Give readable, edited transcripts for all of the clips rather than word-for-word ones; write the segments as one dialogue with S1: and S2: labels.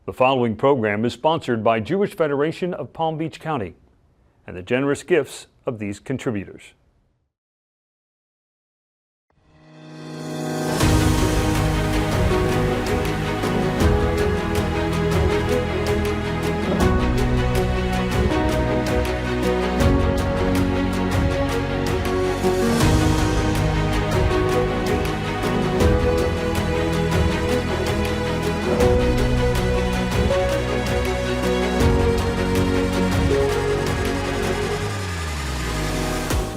S1: The following program is sponsored by Jewish Federation of Palm Beach County and the generous gifts of these contributors.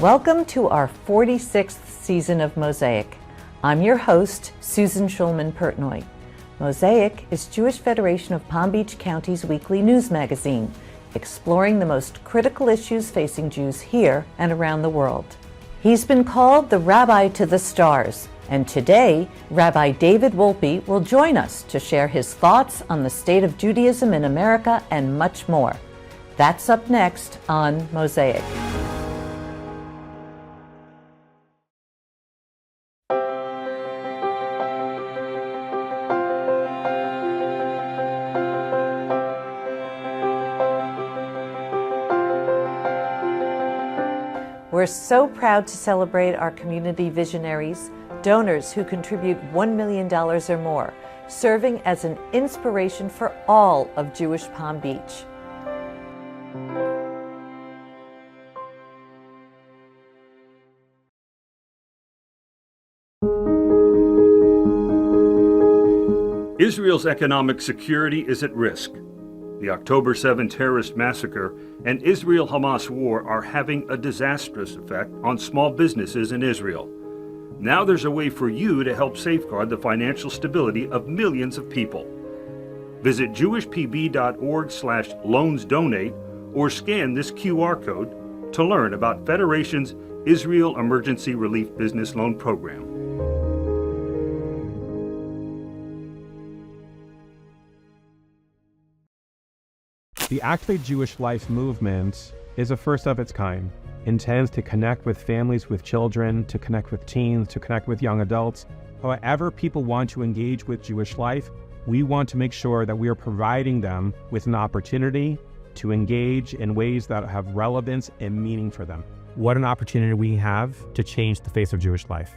S2: Welcome to our 46th season of Mosaic. I'm your host, Susan Shulman Pertnoy. Mosaic is Jewish Federation of Palm Beach County's weekly news magazine, exploring the most critical issues facing Jews here and around the world. He's been called the Rabbi to the Stars, and today, Rabbi David Wolpe will join us to share his thoughts on the state of Judaism in America and much more. That's up next on Mosaic. We're so proud to celebrate our community visionaries, donors who contribute $1 million or more, serving as an inspiration for all of Jewish Palm Beach.
S1: Israel's economic security is at risk. The October 7 terrorist massacre and Israel-Hamas war are having a disastrous effect on small businesses in Israel. Now there's a way for you to help safeguard the financial stability of millions of people. Visit jewishpb.org/loansdonate or scan this QR code to learn about Federation's Israel Emergency Relief Business Loan Program.
S3: The Activate Jewish Life movement is a first of its kind, intends to connect with families with children, to connect with teens, to connect with young adults. However people want to engage with Jewish life, we want to make sure that we are providing them with an opportunity to engage in ways that have relevance and meaning for them. What an opportunity we have to change the face of Jewish life.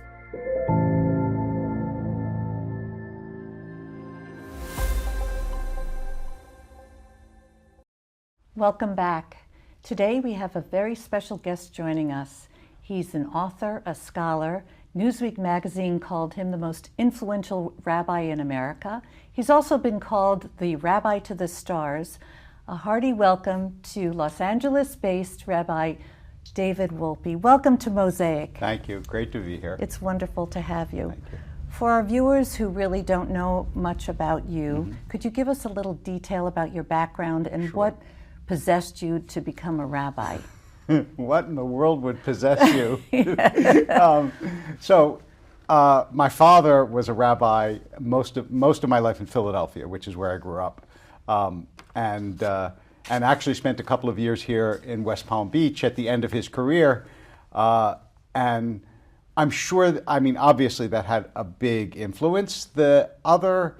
S2: Welcome back. Today we have a very special guest joining us. He's an author, a scholar. Newsweek magazine called him the most influential rabbi in America. He's also been called the Rabbi to the Stars. A hearty welcome to Los Angeles-based Rabbi David Wolpe. Welcome to Mosaic.
S4: Thank you. Great to be here.
S2: It's wonderful to have you.
S4: Thank you.
S2: For our viewers who really don't know much about you, could you give us a little detail about your background and what possessed you to become a rabbi?
S4: What in the world would possess you? My father was a rabbi most of my life in Philadelphia, which is where I grew up, and actually spent a couple of years here in West Palm Beach at the end of his career. And I'm sure, obviously that had a big influence. The other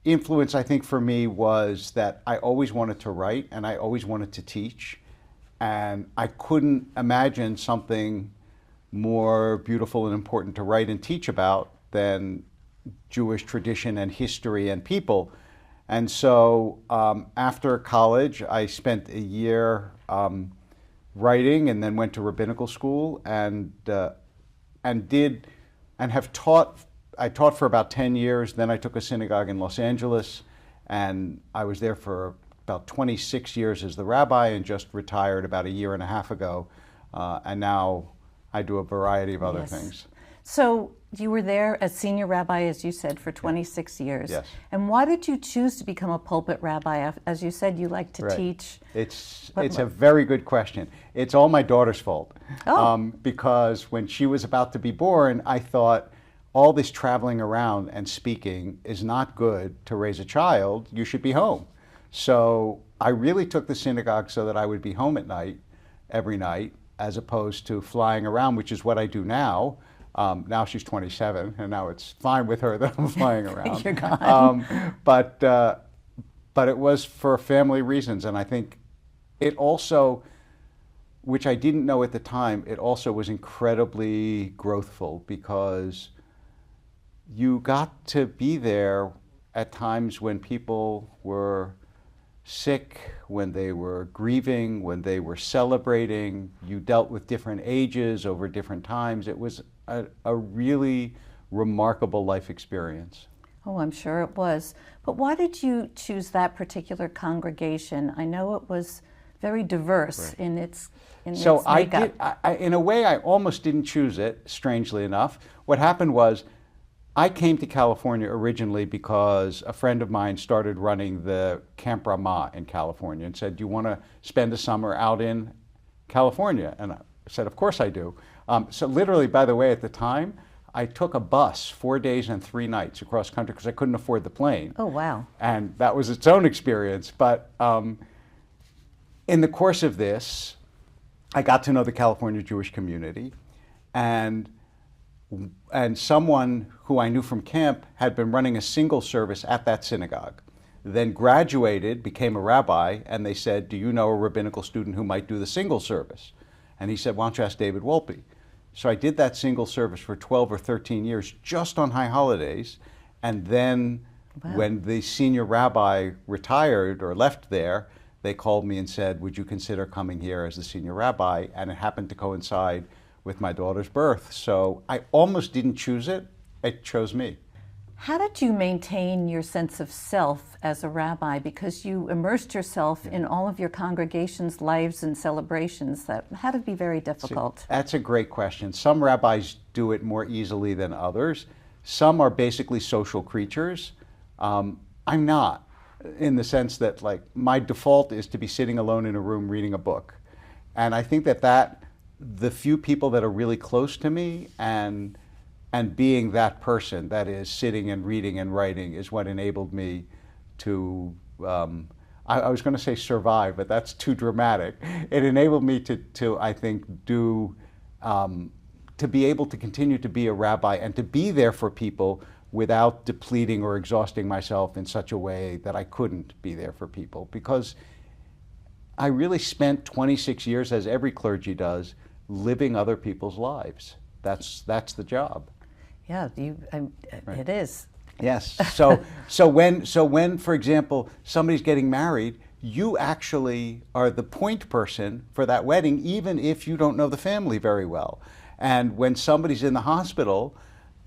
S4: influence, I think, for me was that I always wanted to write and I always wanted to teach. And I couldn't imagine something more beautiful and important to write and teach about than Jewish tradition and history and people. And so after college, I spent a year writing and then went to rabbinical school and have taught. I taught for about 10 years, then I took a synagogue in Los Angeles, and I was there for about 26 years as the rabbi and just retired about a year and a half ago. And now I do a variety of other things.
S2: So you were there as senior rabbi, as you said, for 26 years.
S4: Yes.
S2: And why did you choose to become a pulpit rabbi? As you said, you like to teach.
S4: It's a very good question. It's all my daughter's fault.
S2: Oh.
S4: Because when she was about to be born, I thought, all this traveling around and speaking is not good to raise a child. You should be home. So I really took the synagogue so that I would be home at night, every night, as opposed to flying around, which is what I do now. Now she's 27, and now it's fine with her that I'm flying around.
S2: You're gone.
S4: but it was for family reasons. And I think it also, which I didn't know at the time, it also was incredibly growthful, because you got to be there at times when people were sick, when they were grieving, when they were celebrating. You dealt with different ages over different times. It was a really remarkable life experience.
S2: Oh, I'm sure it was. But why did you choose that particular congregation? I know it was very diverse in its makeup.
S4: In a way, I almost didn't choose it, strangely enough. What happened was, I came to California originally because a friend of mine started running the Camp Ramah in California and said, "Do you want to spend a summer out in California?" And I said, "Of course I do." So literally, by the way, at the time, I took a bus 4 days and 3 nights across country because I couldn't afford the plane.
S2: Oh, wow.
S4: And that was its own experience. But in the course of this, I got to know the California Jewish community, and someone who I knew from camp had been running a single service at that synagogue, then graduated, became a rabbi, and they said, "Do you know a rabbinical student who might do the single service?" And he said, "Why don't you ask David Wolpe?" So I did that single service for 12 or 13 years, just on high holidays. And then when the senior rabbi retired or left there, they called me and said, "Would you consider coming here as the senior rabbi?" And it happened to coincide with my daughter's birth. So I almost didn't choose it, it chose me.
S2: How did you maintain your sense of self as a rabbi? Because you immersed yourself in all of your congregation's lives and celebrations. That had to be very difficult.
S4: That's a great question. Some rabbis do it more easily than others. Some are basically social creatures. I'm not, in the sense that, like, my default is to be sitting alone in a room reading a book. And I think that the few people that are really close to me and being that person that is sitting and reading and writing is what enabled me to, I was going to say survive, but that's too dramatic. It enabled me to I think, to be able to continue to be a rabbi and to be there for people without depleting or exhausting myself in such a way that I couldn't be there for people. Because I really spent 26 years, as every clergy does, living other people's lives. That's the job.
S2: Yeah,
S4: Right.
S2: It is.
S4: Yes. So when, for example, somebody's getting married, you actually are the point person for that wedding, even if you don't know the family very well. And when somebody's in the hospital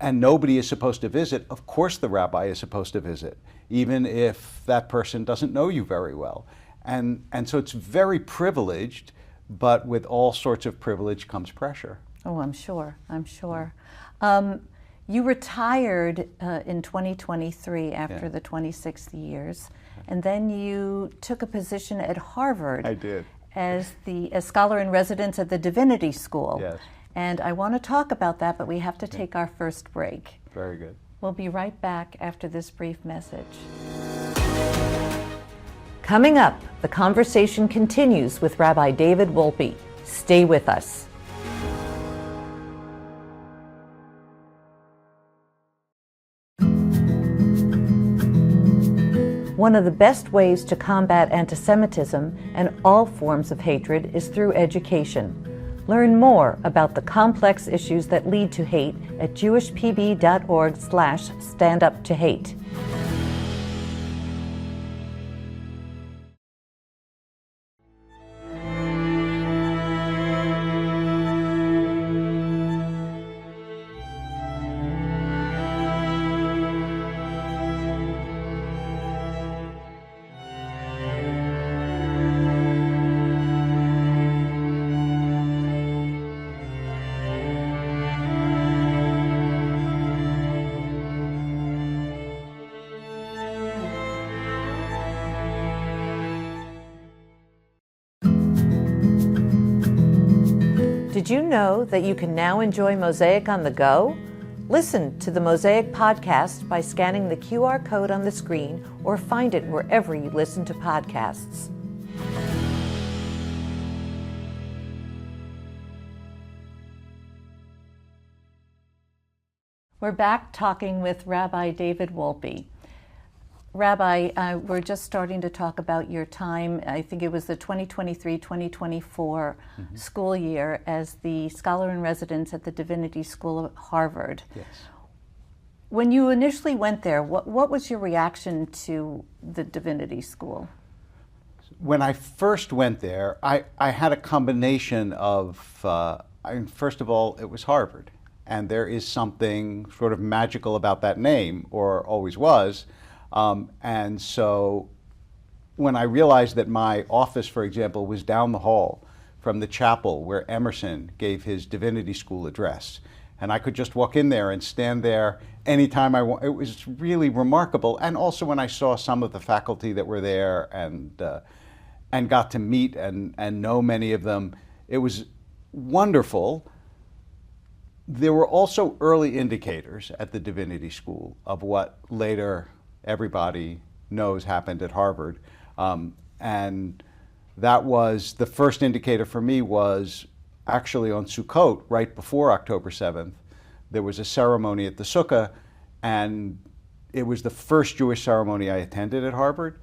S4: and nobody is supposed to visit, of course the rabbi is supposed to visit, even if that person doesn't know you very well. And so it's very privileged, but with all sorts of privilege comes pressure.
S2: Oh, I'm sure. You retired in 2023 after the 26 years, and then you took a position at Harvard.
S4: I did.
S2: As a scholar in residence at the Divinity School.
S4: Yes.
S2: And I want to talk about that, but we have to take our first break.
S4: Very good.
S2: We'll be right back after this brief message. Coming up, the conversation continues with Rabbi David Wolpe. Stay with us. One of the best ways to combat antisemitism and all forms of hatred is through education. Learn more about the complex issues that lead to hate at jewishpb.org/standuptohate. Did you know that you can now enjoy Mosaic on the go? Listen to the Mosaic podcast by scanning the QR code on the screen or find it wherever you listen to podcasts. We're back talking with Rabbi David Wolpe. Rabbi, we're just starting to talk about your time. I think it was the 2023-2024 school year as the scholar in residence at the Divinity School at Harvard.
S4: Yes.
S2: When you initially went there, what was your reaction to the Divinity School?
S4: When I first went there, I had a combination of, first of all, it was Harvard. And there is something sort of magical about that name, or always was. And so when I realized that my office, for example, was down the hall from the chapel where Emerson gave his Divinity School address, and I could just walk in there and stand there anytime I want, it was really remarkable. And also when I saw some of the faculty that were there and got to meet and know many of them, it was wonderful. There were also early indicators at the Divinity School of what later everybody knows happened at Harvard. And that was, the first indicator for me was actually on Sukkot, right before October 7th. There was a ceremony at the Sukkah, and it was the first Jewish ceremony I attended at Harvard.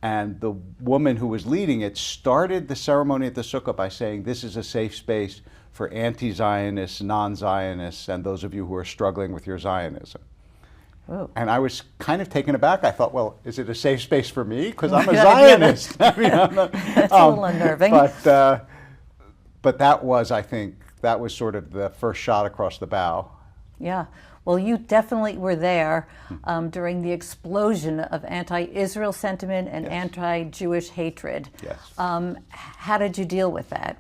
S4: And the woman who was leading it started the ceremony at the Sukkah by saying, this is a safe space for anti-Zionists, non-Zionists, and those of you who are struggling with your Zionism.
S2: Oh.
S4: And I was kind of taken aback. I thought, well, is it a safe space for me? Because I'm a Zionist. I mean, I'm not,
S2: That's a little unnerving.
S4: But that was, I think, that was sort of the first shot across the bow.
S2: Yeah. Well, you definitely were there during the explosion of anti-Israel sentiment and
S4: Yes.
S2: anti-Jewish hatred.
S4: Yes.
S2: How did you deal with that?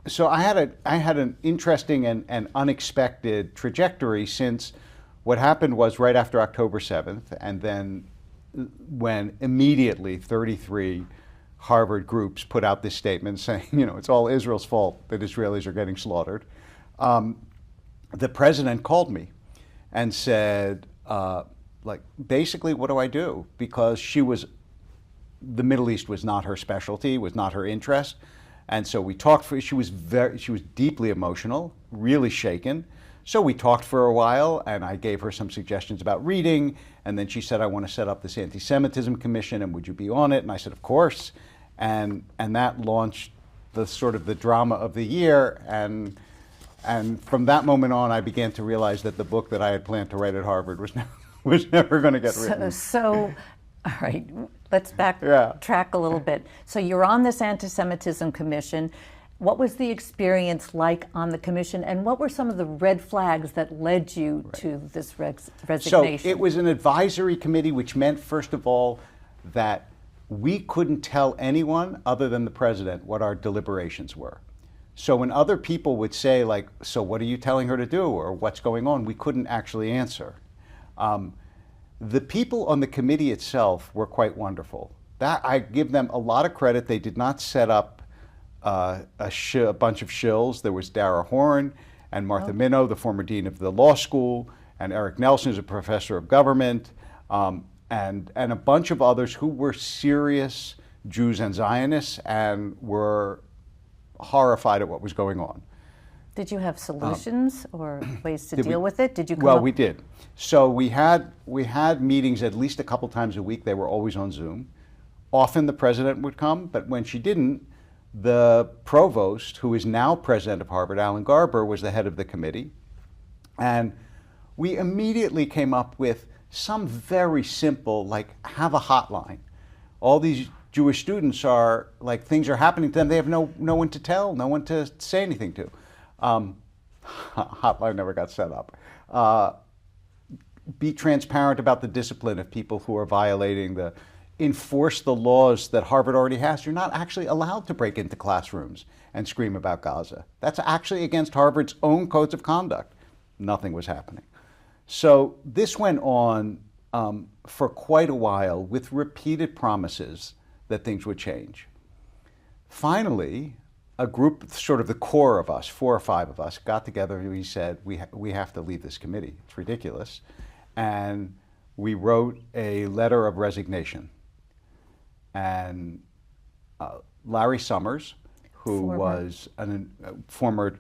S4: So I had an interesting and unexpected trajectory, since what happened was right after October 7th, and then when immediately 33 Harvard groups put out this statement saying, it's all Israel's fault that Israelis are getting slaughtered. The president called me and said, basically, what do I do? Because the Middle East was not her specialty, was not her interest. And so we talked. She was deeply emotional, really shaken. So we talked for a while, and I gave her some suggestions about reading. And then she said, I want to set up this antisemitism commission, and would you be on it? And I said, of course. And that launched the sort of the drama of the year. And from that moment on, I began to realize that the book that I had planned to write at Harvard was never going to get written.
S2: So, all right, let's backtrack a little bit. So you're on this anti-Semitism commission. What was the experience like on the commission, and what were some of the red flags that led you to this resignation?
S4: So it was an advisory committee, which meant, first of all, that we couldn't tell anyone other than the president what our deliberations were. So when other people would say, so what are you telling her to do, or what's going on, we couldn't actually answer. The people on the committee itself were quite wonderful. That I give them a lot of credit. They did not set up a bunch of shills. There was Dara Horn and Martha Minow, the former dean of the law school, and Eric Nelson, who's a professor of government, and a bunch of others who were serious Jews and Zionists and were horrified at what was going on.
S2: Did you have solutions or ways to deal with it? Did you come
S4: Well,
S2: up?
S4: we did. So we had meetings at least a couple times a week. They were always on Zoom. Often the president would come, but when she didn't, the provost, who is now president of Harvard, Alan Garber, was the head of the committee. And we immediately came up with some very simple, have a hotline. All these Jewish students are, things are happening to them. They have no one to tell, no one to say anything to. Hotline never got set up. Be transparent about the discipline of people who are violating enforce the laws that Harvard already has. You're not actually allowed to break into classrooms and scream about Gaza. That's actually against Harvard's own codes of conduct. Nothing was happening. So this went on for quite a while with repeated promises that things would change. Finally, a group, sort of the core of us, 4 or 5 of us, got together and we said, we have to leave this committee. It's ridiculous. And we wrote a letter of resignation. And Larry Summers, who was a former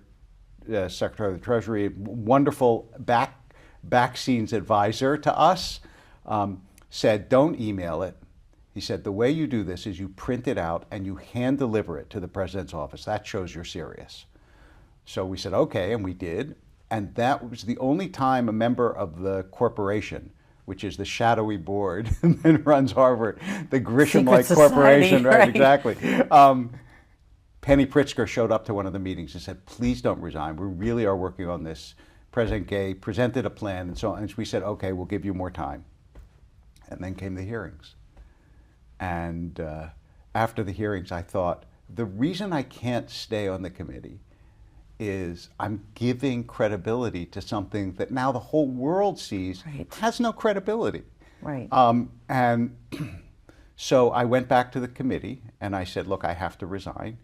S4: Secretary of the Treasury, wonderful back scenes advisor to us, said, don't email it. He said, the way you do this is you print it out and you hand deliver it to the president's office. That shows you're serious. So we said, okay, and we did. And that was the only time a member of the corporation, which is the shadowy board that runs Harvard, the Grisham-like corporation, right, exactly. Penny Pritzker showed up to one of the meetings and said, please don't resign. We really are working on this. President Gay presented a plan and so on. And we said, okay, we'll give you more time. And then came the hearings. And after the hearings, I thought, the reason I can't stay on the committee is I'm giving credibility to something that now the whole world sees has no credibility.
S2: Right.
S4: And so I went back to the committee and I said, look, I have to resign.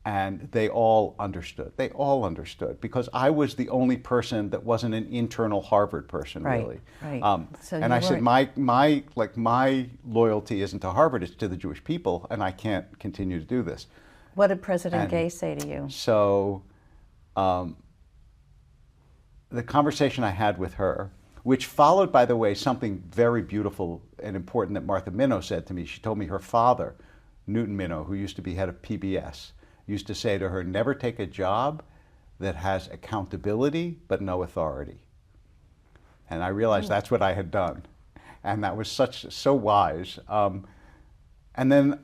S4: And they all understood. They all understood because I was the only person that wasn't an internal Harvard person, really.
S2: Right. So
S4: and I said, my loyalty isn't to Harvard; it's to the Jewish people, and I can't continue to do this.
S2: What did President Gay say to you?
S4: So, the conversation I had with her, which followed, by the way, something very beautiful and important that Martha Minow said to me. She told me her father, Newton Minow, who used to be head of PBS, used to say to her, never take a job that has accountability but no authority. And I realized that's what I had done. And that was so wise. And then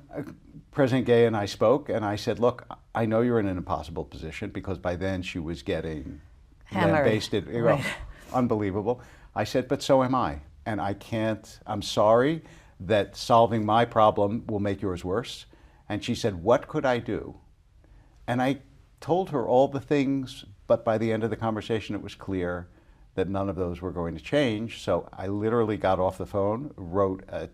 S4: President Gay and I spoke, and I said, look, I know you're in an impossible position, because by then she was getting lambasted, unbelievable. I said, but so am I. And I can't, I'm sorry that solving my problem will make yours worse. And she said, what could I do? And I told her all the things, but by the end of the conversation, it was clear that none of those were going to change. So I literally got off the phone, wrote a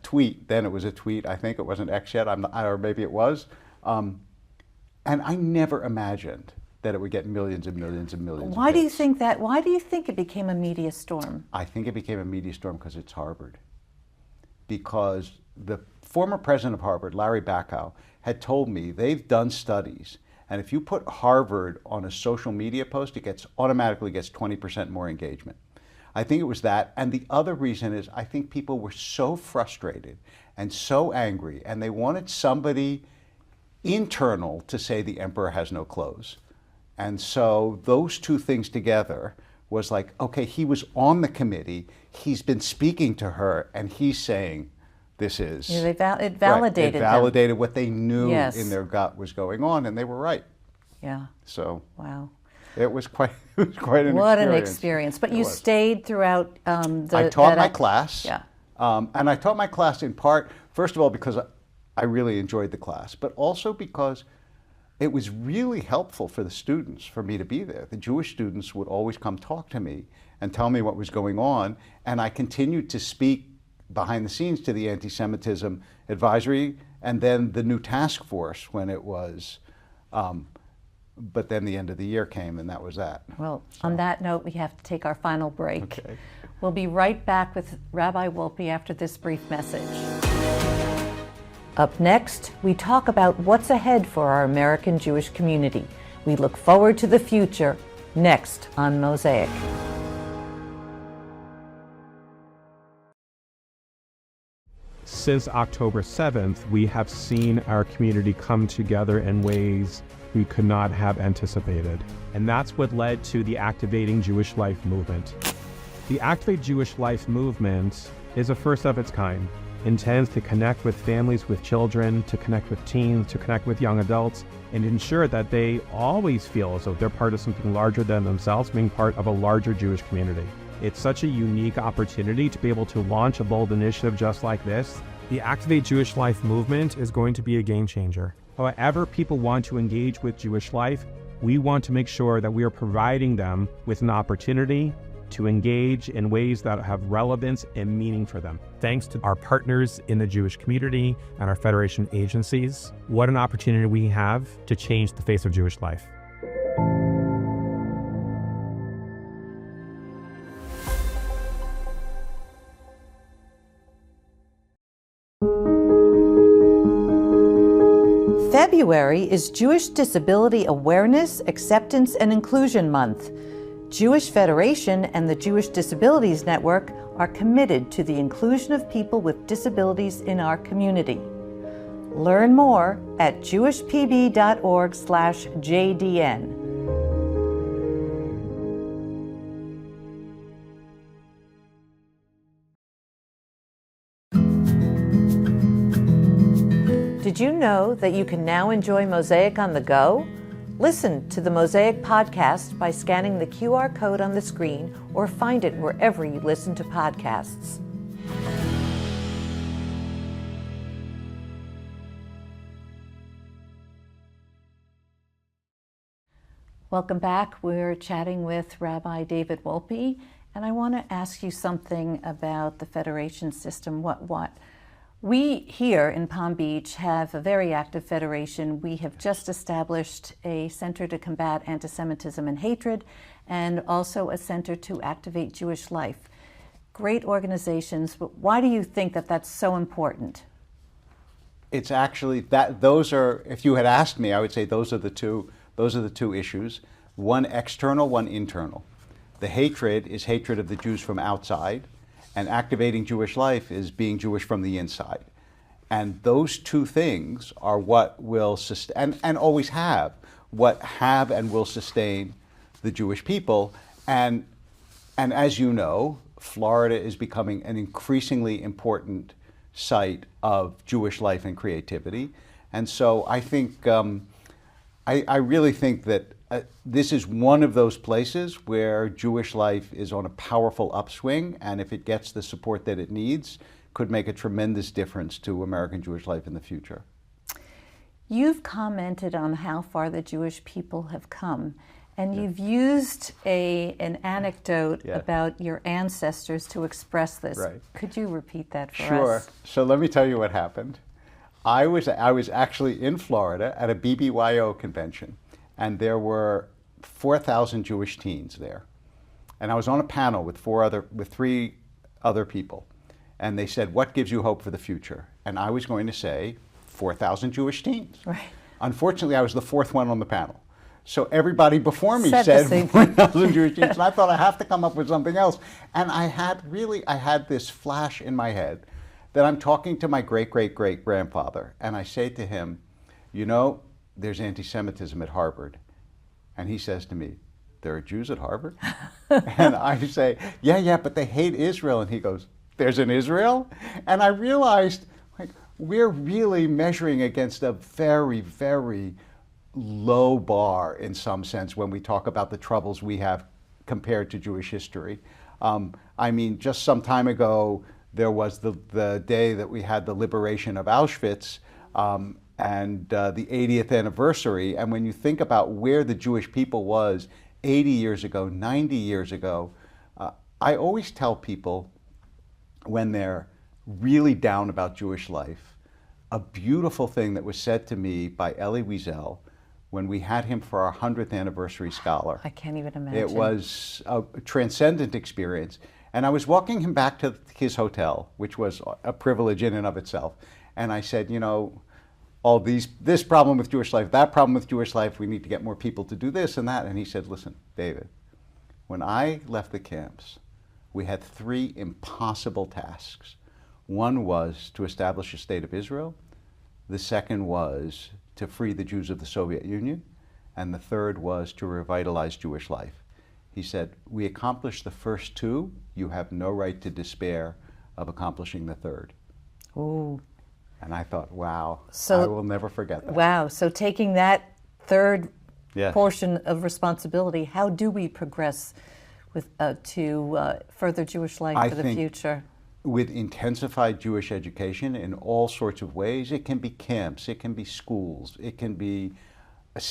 S4: tweet. Then it was a tweet. I think it wasn't X yet, or maybe it was. And I never imagined that it would get millions and millions and millions.
S2: Why do you think that? Why do you think it became a media storm?
S4: I think it became a media storm because it's Harvard. Because the former president of Harvard, Larry Bacow, had told me they've done studies, and if you put Harvard on a social media post, it automatically gets 20% more engagement. I think it was that, and the other reason is I think people were so frustrated and so angry, and they wanted somebody internal to say the emperor has no clothes. And so those two things together was like, okay, he was on the committee, he's been speaking to her, and he's saying, this is...
S2: Yeah, it validated
S4: It validated what they knew in their gut was going on, and they were right.
S2: Yeah.
S4: So...
S2: Wow.
S4: It was quite an experience.
S2: What an experience. But you stayed throughout
S4: I taught my class.
S2: Yeah.
S4: And I taught my class in part, first of all, because I really enjoyed the class, but also because it was really helpful for the students for me to be there. The Jewish students would always come talk to me and tell me what was going on, and I continued to speak behind the scenes to the anti-Semitism advisory and then the new task force when it was, but then the end of the year came and that was that.
S2: Well, on that note, we have to take our final break.
S4: Okay.
S2: We'll be right back with Rabbi Wolpe after this brief message. Up next, we talk about what's ahead for our American Jewish community. We look forward to the future, next on Mosaic.
S3: Since October 7th, we have seen our community come together in ways we could not have anticipated. And that's what led to the Activating Jewish Life movement. The Activate Jewish Life movement is a first of its kind. Intends to connect with families with children, to connect with teens, to connect with young adults, and ensure that they always feel as though they're part of something larger than themselves, being part of a larger Jewish community. It's such a unique opportunity to be able to launch a bold initiative just like this. The Activate Jewish Life movement is going to be a game changer. However people want to engage with Jewish life, we want to make sure that we are providing them with an opportunity to engage in ways that have relevance and meaning for them. Thanks to our partners in the Jewish community and our Federation agencies, what an opportunity we have to change the face of Jewish life.
S2: February is Jewish Disability Awareness, Acceptance, and Inclusion Month. Jewish Federation and the Jewish Disabilities Network are committed to the inclusion of people with disabilities in our community. Learn more at jewishpb.org/JDN. Did you know that you can now enjoy Mosaic on the go? Listen to the Mosaic podcast by scanning the QR code on the screen or find it wherever you listen to podcasts. Welcome back. We're chatting with Rabbi David Wolpe, and I want to ask you something about the federation system. We here in Palm Beach have a very active federation. We have just established a center to combat antisemitism and hatred, and also a center to activate Jewish life. Great organizations, but why do you think that that's so important?
S4: It's actually those are, if you had asked me, I would say those are the two issues. One external, one internal. The hatred is hatred of the Jews from outside, and activating Jewish life is being Jewish from the inside. And those two things are what will sustain, and always have and will sustain the Jewish people. And as you know, Florida is becoming an increasingly important site of Jewish life and creativity. And so I think, I really think that this is one of those places where Jewish life is on a powerful upswing, and if it gets the support that it needs, could make a tremendous difference to American Jewish life in the future.
S2: You've commented on how far the Jewish people have come, and you've used an anecdote about your ancestors to express this.
S4: Right.
S2: Could you repeat that for us?
S4: Sure. So let me tell you what happened. I was actually in Florida at a BBYO convention, and there were 4,000 Jewish teens there. And I was on a panel with three other people. And they said, what gives you hope for the future? And I was going to say, 4,000 Jewish teens.
S2: Right.
S4: Unfortunately, I was the fourth one on the panel. So everybody before me
S2: Said
S4: said 4,000 Jewish teens. And I thought I have to come up with something else. And I had this flash in my head that I'm talking to my great-great-great-grandfather. And I say to him, you know, there's anti-Semitism at Harvard. And he says to me, there are Jews at Harvard? And I say, yeah, but they hate Israel. And he goes, there's an Israel? And I realized, we're really measuring against a very, very low bar in some sense when we talk about the troubles we have compared to Jewish history. I mean, just some time ago, there was the day that we had the liberation of Auschwitz, and the 80th anniversary. And when you think about where the Jewish people was 80 years ago, 90 years ago, I always tell people when they're really down about Jewish life, a beautiful thing that was said to me by Elie Wiesel when we had him for our 100th anniversary scholar.
S2: I can't even imagine.
S4: It was a transcendent experience. And I was walking him back to his hotel, which was a privilege in and of itself. And I said, you know, this problem with Jewish life, that problem with Jewish life, we need to get more people to do this and that. And he said, listen, David, when I left the camps, we had 3 impossible tasks. One was to establish a state of Israel. The second was to free the Jews of the Soviet Union. And the third was to revitalize Jewish life. He said, we accomplished the first 2. You have no right to despair of accomplishing the third.
S2: Ooh.
S4: And I thought, wow,
S2: So,
S4: I will never forget that.
S2: Wow. So taking that third
S4: Yes.
S2: portion of responsibility, how do we progress to further Jewish life for the future?
S4: With intensified Jewish education in all sorts of ways. It can be camps, it can be schools, it can be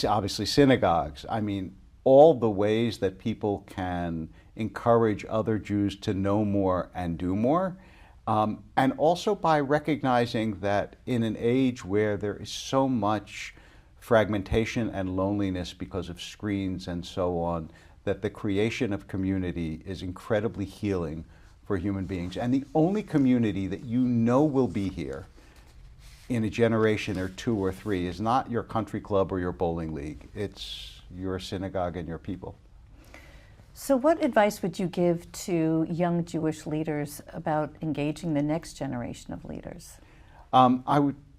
S4: obviously synagogues. I mean, all the ways that people can encourage other Jews to know more and do more. And also by recognizing that in an age where there is so much fragmentation and loneliness because of screens and so on, that the creation of community is incredibly healing for human beings. And the only community that you know will be here in a generation or 2 or 3 is not your country club or your bowling league. It's your synagogue and your people.
S2: So what advice would you give to young Jewish leaders about engaging the next generation of leaders?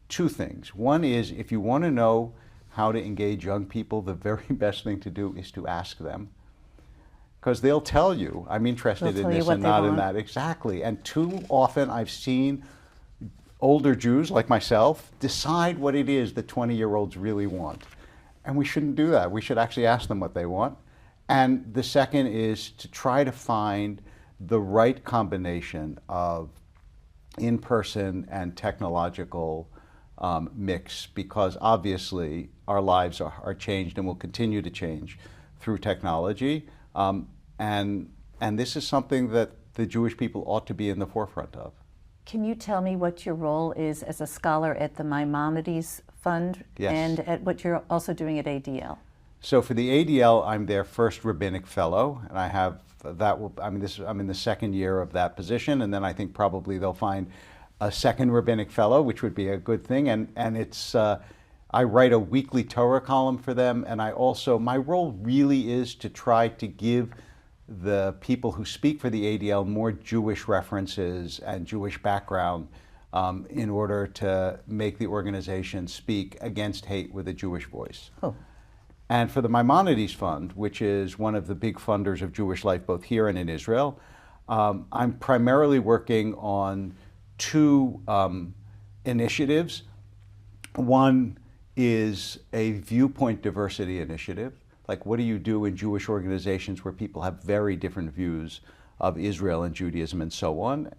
S4: Two things. One is, if you want to know how to engage young people, the very best thing to do is to ask them. Because they'll tell you, I'm interested in this and not in that. Exactly. And too often I've seen older Jews like myself decide what it is that 20-year-olds really want. And we shouldn't do that. We should actually ask them what they want. And the second is to try to find the right combination of in-person and technological mix, because obviously our lives are changed and will continue to change through technology. And this is something that the Jewish people ought to be in the forefront of.
S2: Can you tell me what your role is as a scholar at the Maimonides Fund?
S4: Yes.
S2: And at what you're also doing at ADL?
S4: So for the ADL, I'm their first rabbinic fellow, and I have that. I'm in the second year of that position, and then I think probably they'll find a second rabbinic fellow, which would be a good thing. And it's I write a weekly Torah column for them, and my role really is to try to give the people who speak for the ADL more Jewish references and Jewish background in order to make the organization speak against hate with a Jewish voice.
S2: Oh.
S4: And for the Maimonides Fund, which is one of the big funders of Jewish life both here and in Israel, I'm primarily working on two initiatives. One is a viewpoint diversity initiative. Like, what do you do in Jewish organizations where people have very different views of Israel and Judaism and so on?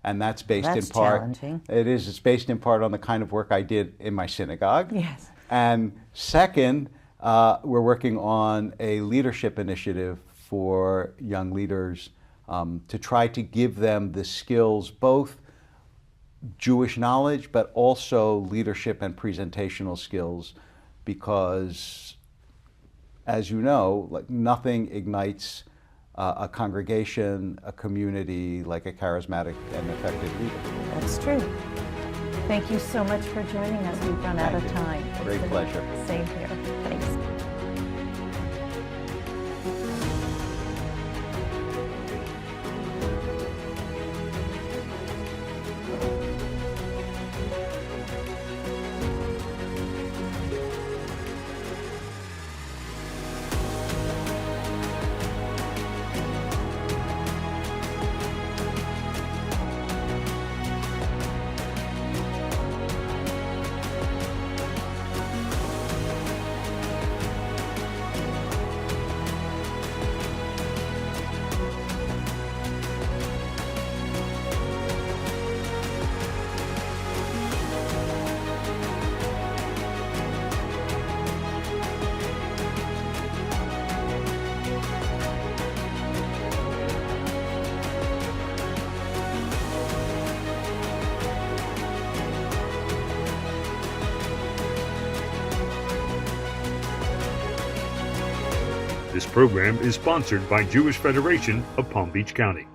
S4: And that's based in part.
S2: Challenging.
S4: It is. It's based in part on the kind of work I did in my synagogue.
S2: Yes.
S4: And second, we're working on a leadership initiative for young leaders to try to give them the skills, both Jewish knowledge, but also leadership and presentational skills, because, as you know, like, nothing ignites a congregation, a community, like a charismatic and effective leader.
S2: That's true. Thank you so much for joining us. We've run out of time.
S4: Great pleasure.
S2: Same here. Thanks.
S1: This program is sponsored by Jewish Federation of Palm Beach County.